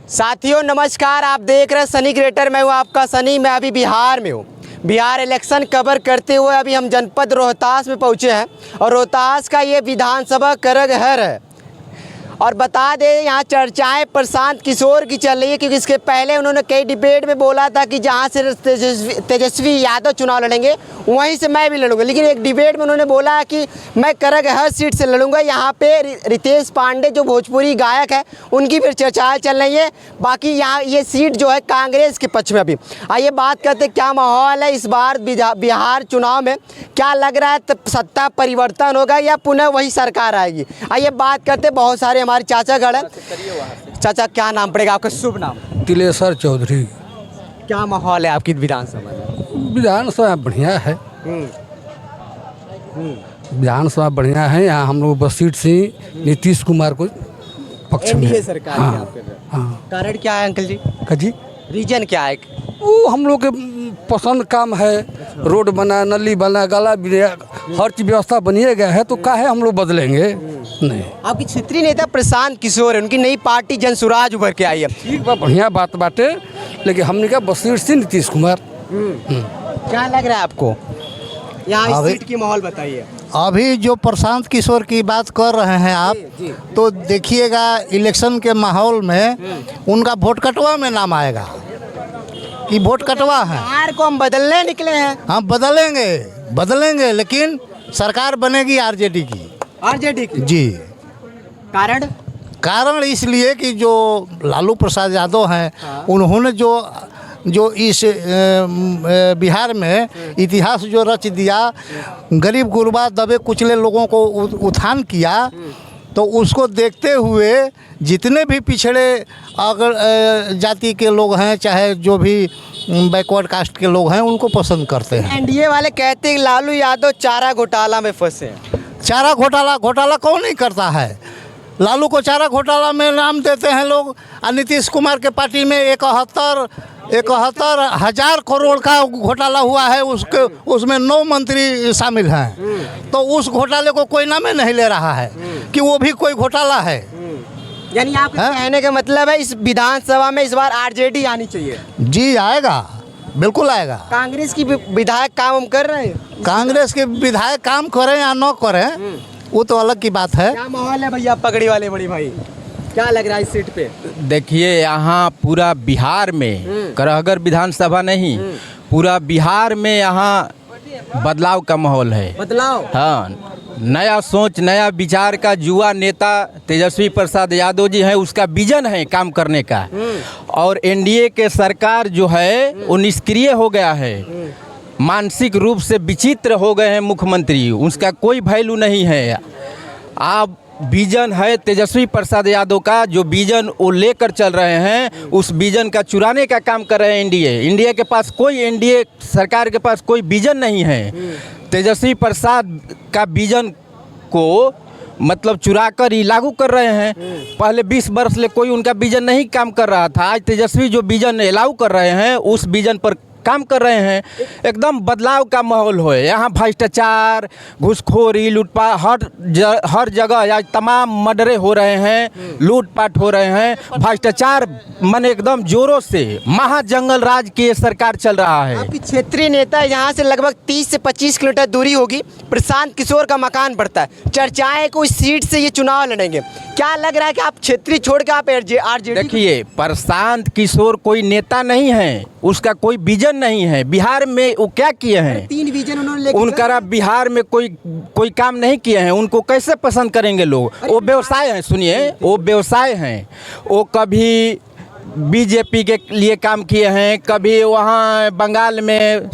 साथियों नमस्कार, आप देख रहे हैं सनी क्रिएटर। मैं हूं आपका सनी। मैं अभी बिहार में हूं। बिहार इलेक्शन कवर करते हुए अभी हम जनपद रोहतास में पहुंचे हैं और रोहतास का ये विधानसभा करगहर है। और बता दें यहाँ चर्चाएं प्रशांत किशोर की चल रही है, क्योंकि इसके पहले उन्होंने कई डिबेट में बोला था कि जहाँ से तेजस्वी यादव चुनाव लड़ेंगे वहीं से मैं भी लड़ूंगा। लेकिन एक डिबेट में उन्होंने बोला कि मैं करगहर सीट से लड़ूंगा। यहाँ पे रितेश पांडे जो भोजपुरी गायक है उनकी फिर चर्चाएं चल रही है। बाकी यहाँ ये सीट जो है कांग्रेस के पक्ष में। अभी आइए बात करते क्या माहौल है इस बार बिहार चुनाव में। क्या लग रहा है सत्ता परिवर्तन होगा या पुनः वही सरकार आएगी? आइए बात करते। बहुत सारे हमारे चाचा गढ़ हैं। चाचा क्या नाम पड़ेगा आपका? शुभ नाम? तिलेश्वर चौधरी। क्या माहौल है आपकी विधानसभा में? विधानसभा बढ़िया है। विधानसभा बढ़िया है। यहाँ हम लोग बस सीट से नीतीश कुमार को पक्ष में एनडीए सरकार हाँ, की आप कर रहे हैं। हाँ। कारण क्या है अंकल जी? जी रीजन क्या है? वो हम लोग के पसंद काम है। रोड बना, नली बना, गला भी, हर चीज व्यवस्था बनिए गया है, तो काहे हम लोग बदलेंगे? नहीं। आपकी क्षेत्रीय नेता प्रशांत किशोर है, उनकी नई पार्टी जन सुराज उभर के आई है। ठीक बा, बढ़िया बात बाटे, लेकिन हमने क्या बस सीट से नीतीश कुमार। क्या लग रहा है आपको यहाँ इस सीट की माहौल बताइए। अभी जो प्रशांत किशोर की बात कर रहे हैं आप, तो देखिएगा इलेक्शन के माहौल में उनका वोट कटवा में नाम आएगा कि वोट कटवा है। बिहार को हम बदलने निकले हैं। हम बदलेंगे, लेकिन सरकार बनेगी आरजेडी की। जी। कारण इसलिए कि जो लालू प्रसाद यादव हैं, उन्होंने जो इस बिहार में इतिहास जो रच दिया, गरीब गुरबा दबे कुचले लोगों को उत्थान किया, तो उसको देखते हुए जितने भी पिछड़े अगर जाति के लोग हैं, चाहे जो भी बैकवर्ड कास्ट के लोग हैं, उनको पसंद करते हैं। एनडीए वाले कहते हैं लालू यादव चारा घोटाला में फंसे हैं। चारा घोटाला कौन नहीं करता है? लालू को चारा घोटाला में नाम देते हैं लोग। और नीतीश कुमार के पार्टी में 71,000 करोड़ का घोटाला हुआ है, उसमें 9 मंत्री शामिल हैं। तो उस घोटाले को कोई नाम नहीं ले रहा है कि वो भी कोई घोटाला है। यानी आप कहने का मतलब है इस विधानसभा में इस बार आरजेडी आनी चाहिए? जी आएगा, बिल्कुल आएगा। कांग्रेस की विधायक काम कर रहे हैं? कांग्रेस के विधायक काम करें या न करें, वो तो अलग की बात है। क्या माहौल है भैया पगड़ी वाले बड़ी भाई? क्या लग रहा है इस सीट पे? देखिए, यहाँ पूरा बिहार में करगहर विधानसभा नहीं, पूरा बिहार में यहाँ बदलाव का माहौल है। बदलाव? हाँ, नया सोच, नया विचार का युवा नेता तेजस्वी प्रसाद यादव जी हैं, उसका विजन है काम करने का। और एनडीए के सरकार जो है वो निष्क्रिय हो गया है, मानसिक रूप से विचित्र हो गए हैं मुख्यमंत्री, उसका कोई वैल्यू नहीं है। आप विजन है तेजस्वी प्रसाद यादव का, जो विजन वो लेकर चल रहे हैं, उस विजन का चुराने का काम कर रहे हैं एनडीए के पास एनडीए सरकार के पास कोई विजन नहीं है। तेजस्वी प्रसाद का विजन को मतलब चुरा कर ही लागू कर रहे हैं। पहले 20 वर्ष से कोई उनका विजन नहीं काम कर रहा था। आज तेजस्वी जो विजन लागू कर रहे हैं, उस विजन पर काम कर रहे हैं। एकदम बदलाव का माहौल हो। यहाँ भ्रष्टाचार, घूसखोरी, लूटपाट हर जगह आज तमाम मर्डरें हो रहे हैं, लूटपाट हो रहे हैं। भ्रष्टाचार मन एकदम जोरों से महाजंगल राज की सरकार चल रहा है। आपकी क्षेत्रीय नेता यहाँ से लगभग 30 से 25 किलोमीटर दूरी होगी, प्रशांत किशोर का मकान पड़ता है। चर्चाएं को इस सीट से ये चुनाव लड़ेंगे। क्या लग रहा है कि आप क्षेत्रीय छोड़ के आप आरजेडी? देखिए, प्रशांत किशोर कोई नेता नहीं है, उसका कोई विजन नहीं है। बिहार में वो क्या किए हैं? 3 विजन उन्होंने उनका बिहार में कोई काम नहीं किए हैं, उनको कैसे पसंद करेंगे लोग? वो व्यवसाय हैं, सुनिए, वो व्यवसाय हैं। वो कभी बीजेपी के लिए काम किए हैं, कभी वहाँ बंगाल में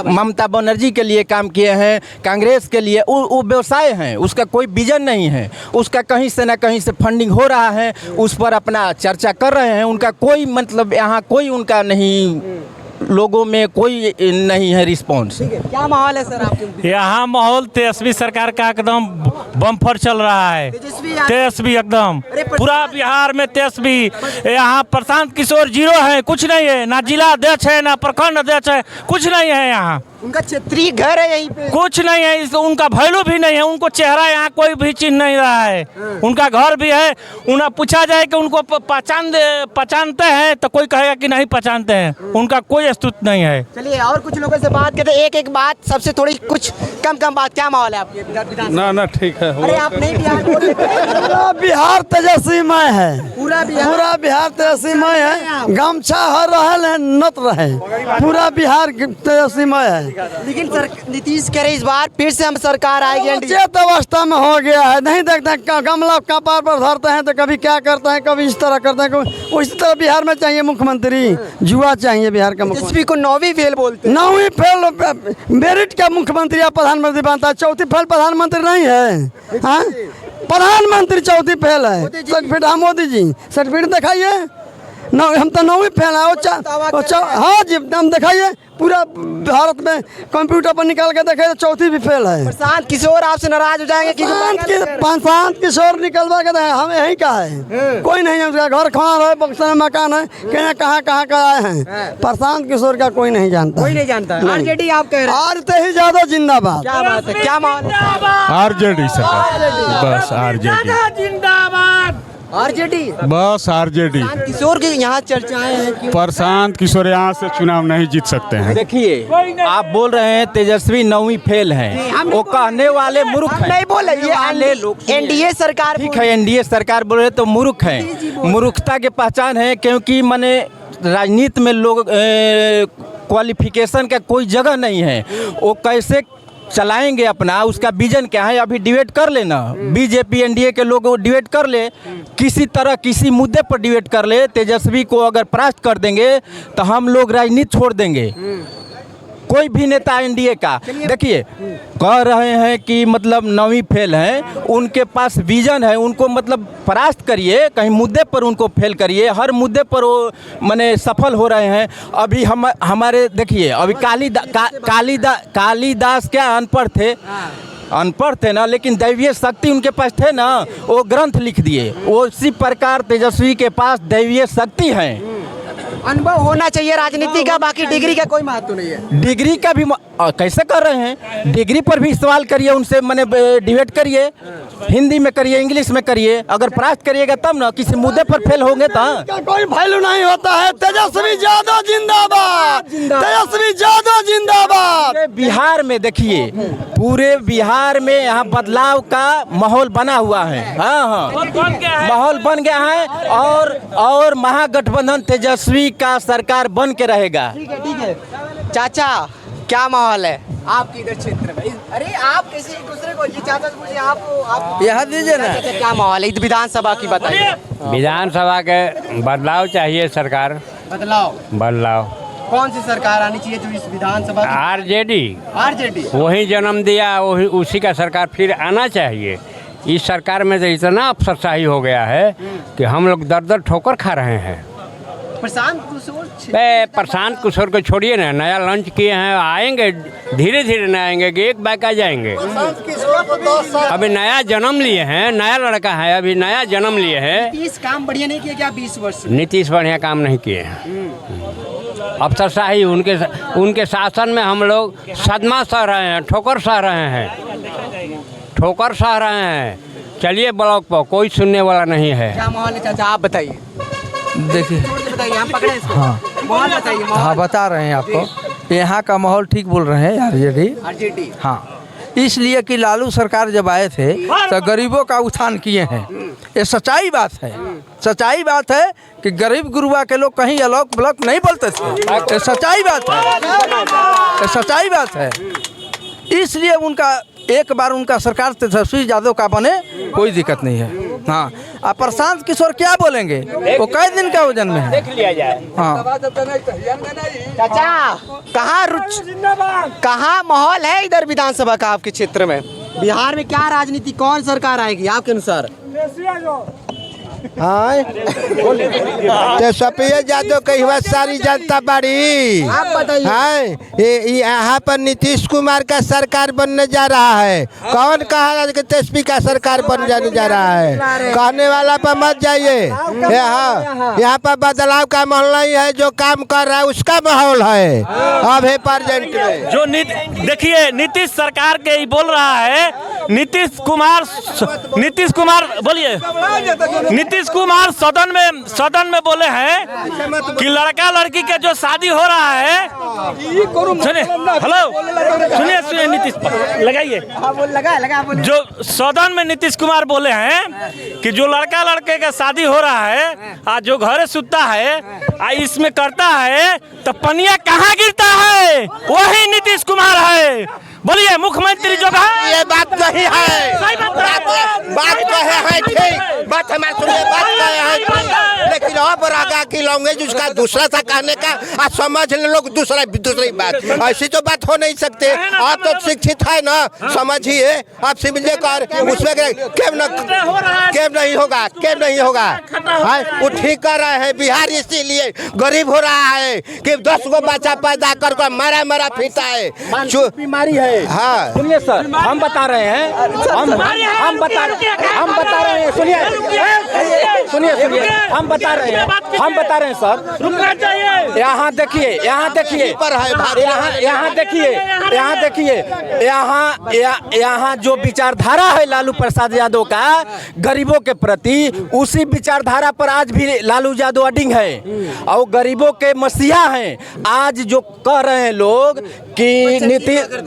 ममता बनर्जी के लिए काम किए हैं, कांग्रेस के लिए। वो व्यवसाय हैं, उसका कोई विजन नहीं है। उसका कहीं से ना कहीं से फंडिंग हो रहा है, उस पर अपना चर्चा कर रहे हैं। उनका कोई मतलब यहाँ कोई उनका नहीं, लोगों में कोई नहीं है रिस्पॉन्स। क्या माहौल है सर आपके? यहाँ माहौल तेजस्वी सरकार का एकदम बम्पर चल रहा है। तेजस्वी एकदम पूरा बिहार में तेजस्वी। यहाँ प्रशांत किशोर 0 है, कुछ नहीं है, ना जिला अध्यक्ष है, ना प्रखंड अध्यक्ष है, कुछ नहीं है यहाँ। उनका क्षेत्रीय घर है यहीं पे। कुछ नहीं है, इस उनका वैल्यू भी नहीं है, उनको चेहरा यहाँ कोई भी चिन्ह नहीं रहा है। उनका घर भी है, उन्हें पूछा जाए कि उनको पहचानते हैं तो कोई कहेगा कि नहीं पहचानते हैं, उनका कोई अस्तित्व नहीं है। चलिए और कुछ लोगों से बात करते हैं, एक बात सबसे थोड़ी कुछ कम बात, क्या माहौल है आपके विधानसभा? ना ठीक है। अरे आप नहीं बिहार बोल रहे थे। पूरा बिहार तेजस्वीमय है, पूरा बिहार तेजस्वीमय है। गमछा हर रहल है नत रहे, पूरा बिहार तेजस्वीमय है। लेकिन नीतीश कह रहे इस बार फिर से हम सरकार आएगी। चेत अवस्था में हो गया है, नहीं देखते गमला कपार पर धरते हैं तो कभी क्या करते हैं, कभी इस तरह करते हैं, कभी उसी तरह बिहार में चाहिए मुख्यमंत्री, जुआ चाहिए बिहार का मुख्यमंत्री। तेजस्वी को 9वीं फेल बोलते हैं। 9वीं फेल मेरिट का मुख्यमंत्री या प्रधानमंत्री बनता है, 4थी फेल प्रधानमंत्री नहीं है। हाँ, प्रधानमंत्री 4थी फेल है। सर्टिफिकेट हाँ मोदी जी सर्टिफिकेट दिखाइए। हम तो 9वीं फेल है। हाँ जी हम दिखाइए, पूरा भारत में कंप्यूटर पर निकाल के देखे तो 4थी भी फेल है। प्रशांत किशोर आपसे नाराज हो जाएंगे कि प्रशांत किशोर निकलवा के देखे, हम यही का है, कोई नहीं है, घर खाना है, बक्सा में मकान है, कहाँ का आए हैं। प्रशांत किशोर का कोई नहीं जानता, कोई नहीं जानता। आरजेडी आप कह रहे हैं? आरते ही ज्यादा जिंदाबाद। क्या बात है, क्या माहौल है? आरजेडी सरकार, बस आरजेडी, आरजेडी, बस आरजेडी। किशोर की यहाँ चर्चाएं हैं कि प्रशांत किशोर यहाँ से चुनाव नहीं जीत सकते हैं। देखिए आप बोल रहे हैं तेजस्वी 9वीं फेल हैं, वो कहने वाले मूर्ख हैं। नहीं बोले, ये एनडीए सरकार ठीक है, एनडीए सरकार बोल रहे तो मूर्ख हैं। मूर्खता के पहचान है, क्योंकि मैंने राजनीति में लोग क्वालिफिकेशन का कोई जगह नहीं है। वो कैसे चलाएंगे अपना, उसका विजन क्या है, अभी डिबेट कर लेना। बीजेपी एनडीए के लोग डिबेट कर ले, किसी तरह किसी मुद्दे पर डिबेट कर ले। तेजस्वी को अगर परास्त कर देंगे तो हम लोग राजनीति छोड़ देंगे। कोई भी नेता एनडीए का देखिए कह रहे हैं कि मतलब 9वीं फेल हैं, उनके पास विजन है, उनको मतलब परास्त करिए, कहीं मुद्दे पर उनको फेल करिए। हर मुद्दे पर वो माने सफल हो रहे हैं। अभी हमारे देखिए अभी कालिदास क्या अनपढ़ थे ना, लेकिन दैवीय शक्ति उनके पास थे ना, वो ग्रंथ लिख दिए। वो इसी प्रकार तेजस्वी के पास दैवीय शक्ति है। अनुभव होना चाहिए राजनीति का, बाकी डिग्री का कोई महत्व नहीं है। डिग्री का भी कैसे कर रहे हैं, डिग्री पर भी सवाल करिए उनसे, मैंने डिबेट करिए, हिंदी में करिए, इंग्लिश में करिए। अगर परास्त करिएगा तब ना, किसी मुद्दे पर फेल होंगे तो कोई वैल्यू नहीं होता है। तेजस्वी यादव जिंदाबाद, तेजस्वी यादव जिंदाबाद। पूरे बिहार में देखिए, पूरे बिहार में यहाँ बदलाव का माहौल बना हुआ है। हाँ, माहौल बन गया है। और महागठबंधन तेजस्वी का सरकार बन के रहेगा। ठीक है। चाचा क्या माहौल है आपके इधर क्षेत्र में? अरे आप कैसे एक दूसरे को, ये चाचा बोलिए, आप यहाँ दीजिए ना। क्या माहौल है विधानसभा की, बताइए। विधानसभा के बदलाव चाहिए, सरकार बदलाव। कौन सी सरकार आनी चाहिए जो इस विधानसभा की? आरजेडी वही जन्म दिया, वही उसी का सरकार फिर आना चाहिए। इस सरकार में तो इतना अफसरशाही हो गया है कि हम लोग दर ठोकर खा रहे हैं। प्रशांत किशोर को छोड़िए ना, नया लॉन्च किए हैं, आएंगे धीरे धीरे न आएंगे कि एक बाइक आ जाएंगे। अभी नया जन्म लिए हैं, नया लड़का है, अभी नया जन्म लिए हैं। नीतीश काम बढ़िया नहीं किया क्या 20 वर्ष? नीतीश बढ़िया काम नहीं किए हैं। अफसरशाही उनके शासन में हम लोग सदमा सह रहे हैं, ठोकर सह रहे हैं। चलिए ब्लॉक पर कोई सुनने वाला नहीं है। क्या माहौल है चाचा, आप बताइए। देखिए हम पकड़े इसको। हाँ, माहौल बताइए। हाँ बता रहे हैं आपको, यहाँ का माहौल ठीक बोल रहे हैं आरजेडी। हाँ, इसलिए कि लालू सरकार जब आए थे तो गरीबों का उत्थान किए हैं। ये सच्चाई बात है कि गरीब गुरुआ के लोग कहीं अलग ब्लॉक नहीं बोलते थे। ये सच्चाई बात है। इसलिए उनका एक बार उनका सरकार तेजस्वी यादव का बने, कोई दिक्कत नहीं है। हाँ, अब प्रशांत किशोर क्या बोलेंगे, वो कई दिन का वजन में है। देख लिया जाए। हाँ, चाचा कहाँ माहौल है इधर विधानसभा का आपके क्षेत्र में? बिहार में क्या राजनीति, कौन सरकार आएगी आपके अनुसार? हाँ तेजस्वी यादव कही हुआ सारी जनता बड़ी। आप बताइए। हाँ यहाँ पर नीतीश कुमार का सरकार बनने जा रहा है। कौन कहा कि तेजस्वी का सरकार बन जाने जा रहा है? कहने वाला पर मत जाइए। यहाँ पर बदलाव का माहौल नहीं है, जो काम कर रहा है उसका माहौल है अभी प्रेजेंट में। जो देखिए नीतीश सरकार के ही बोल रहा है। नीतीश कुमार बोलिए। नीतीश कुमार सदन में बोले हैं कि लड़का लड़की के जो शादी हो रहा है, सुनिए, हेलो सुनिए नीतीश लगाइए। जो सदन में नीतीश कुमार बोले हैं कि जो लड़का लड़के का शादी हो रहा है, आज जो घरे सुतता है, इसमें करता है, तो पनिया कहाँ गिरता है? वही नीतीश कुमार है। बोलिए मुख्यमंत्री जो है। ये बात नहीं है, बात कहे है ठीक, बात हमारे सुनिए, बात कहे है ठीक, लेकिन अब रागा की लैंग्वेज उसका दूसरा सा कहने का आज समझ ले लोग दूसरी बात। ऐसी तो बात हो नहीं सकते। आप तो शिक्षित है ना, समझिए आप समझिए कर उसमें क्यों नहीं होगा। वो ठीक कर रहे हैं। बिहार इसीलिए गरीब हो रहा है कि 10 गो बच्चा पैदा कर मारा फिरता है। बीमारी है। हाँ सुनिए सर, हम बता रहे हैं, हम बता रहे हैं, सुनिए हम बता रहे हैं सर, रुकना चाहिए। यहाँ देखिए यहाँ जो विचारधारा है लालू प्रसाद यादव का गरीबों के प्रति, उसी विचारधारा पर आज भी लालू यादव अडिंग है और गरीबों के मसीहा हैं। आज जो कह रहे हैं लोग कि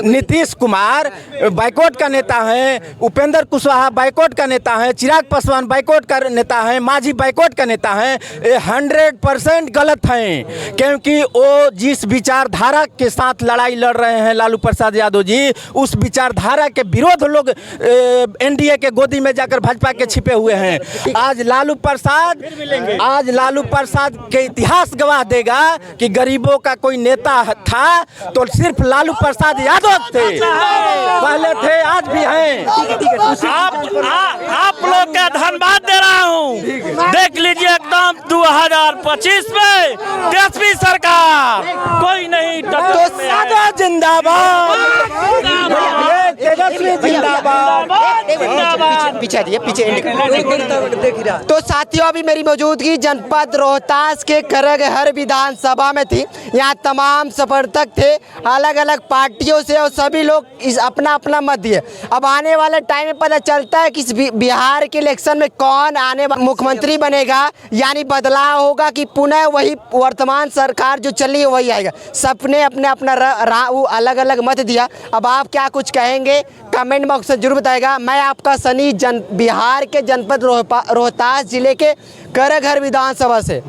नीतीश कुमार बाइकॉट का नेता है, उपेंद्र कुशवाहा बाइकॉट का नेता है, चिराग पासवान बाइकॉट का नेता है, मांझी बाइकॉट का नेता है, ये 100% गलत हैं। क्योंकि वो जिस विचारधारा के साथ लड़ाई लड़ रहे हैं लालू प्रसाद यादव जी, उस विचारधारा के विरोध लोग एनडीए के गोदी में जाकर भाजपा के छिपे हुए हैं। आज लालू प्रसाद के इतिहास गवाह देगा कि गरीबों का कोई नेता था तो सिर्फ लालू प्रसाद यादव थे, पहले थे, आज भी हैं। आप लोग का धन्यवाद दे रहा हूँ। देख लीजिए एकदम 2025 में तेजस्वी सरकार कोई नहीं तो सादा जिंदाबाद। तेजस्वी जिंदाबाद। पीछे तो साथियों, अभी मेरी मौजूदगी जनपद रोहतास के करगहर विधानसभा में थी। यहाँ तमाम समर्थक थे अलग अलग पार्टियों से और सभी लोग इस अपना मत दिए। अब आने वाले टाइम में पता चलता है कि बिहार के इलेक्शन में कौन आने मुख्यमंत्री बनेगा, यानी बदलाव होगा कि पुनः वही वर्तमान सरकार जो चली है वही आएगा। सबने अपना वो अलग अलग मत दिया। अब आप क्या कुछ कहेंगे कमेंट बॉक्स में जरूर बताएगा। मैं आपका सनी बिहार के जनपद रोहतास जिले के करगहर विधानसभा से।